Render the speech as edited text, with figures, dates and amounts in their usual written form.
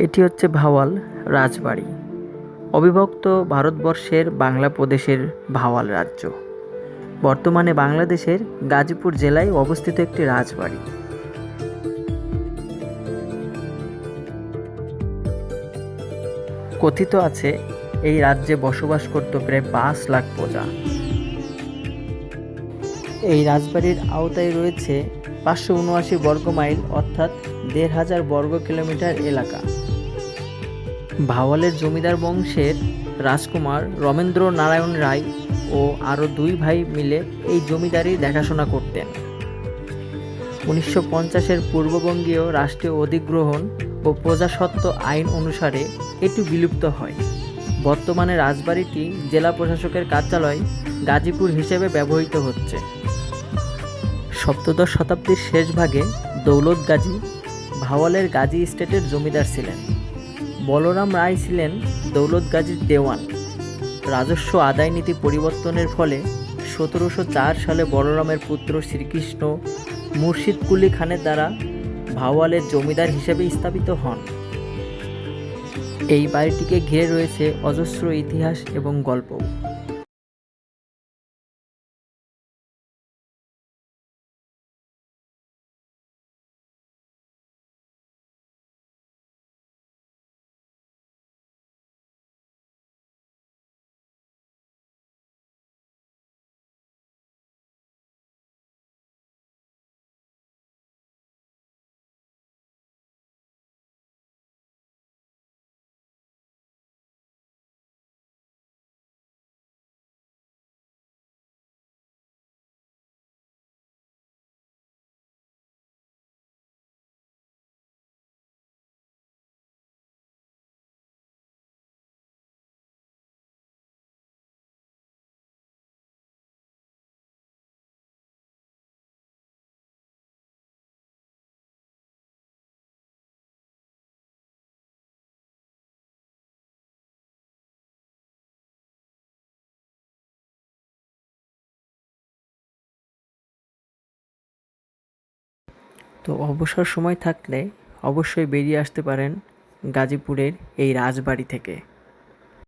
এটি হচ্ছে ভাওয়াল রাজবাড়ি, অবিভক্ত ভারতবর্ষের বাংলা প্রদেশের ভাওয়াল রাজ্য। বর্তমানে বাংলাদেশের গাজীপুর জেলায় অবস্থিত একটি রাজবাড়ি। কথিত আছে এই রাজ্যে বসবাস করত প্রায় 5 লাখ প্রজা। এই রাজবাড়ির আওতায় রয়েছে 579 বর্গমাইল অর্থাৎ 1500 বর্গ কিলোমিটার এলাকা। ভাওয়ালের জমিদার বংশের রাজকুমার রমেন্দ্র নারায়ণ রায় ও আরও 2 ভাই মিলে এই জমিদারির দেখাশোনা করতেন। 1950-এর পূর্ববঙ্গীয় রাষ্ট্রীয় অধিগ্রহণ ও প্রজাস্বত্ব আইন অনুসারে এটি বিলুপ্ত হয়। বর্তমানে রাজবাড়িটি জেলা প্রশাসকের কার্যালয় গাজীপুর হিসেবে ব্যবহৃত হচ্ছে। সপ্তদশ শতাব্দীর শেষ ভাগে দৌলত গাজী ভাওয়ালের গাজী স্টেটের জমিদার ছিলেন। বলরাম রায় ছিলেন দৌলত গাজীর দেওয়ান। রাজস্ব আদায় নীতি পরিবর্তনের ফলে 1704 সালে বলরামের পুত্র শ্রীকৃষ্ণ মুর্শিদ কুলি খানের দ্বারা ভাওয়ালের জমিদার হিসেবে স্থাপিত হন। এই বাড়িটিকে ঘিরে রয়েছে অজস্র ইতিহাস এবং গল্প। তো অবসর সময় থাকলে অবশ্যই বেরিয়ে আসতে পারেন গাজীপুরের এই রাজবাড়ি থেকে।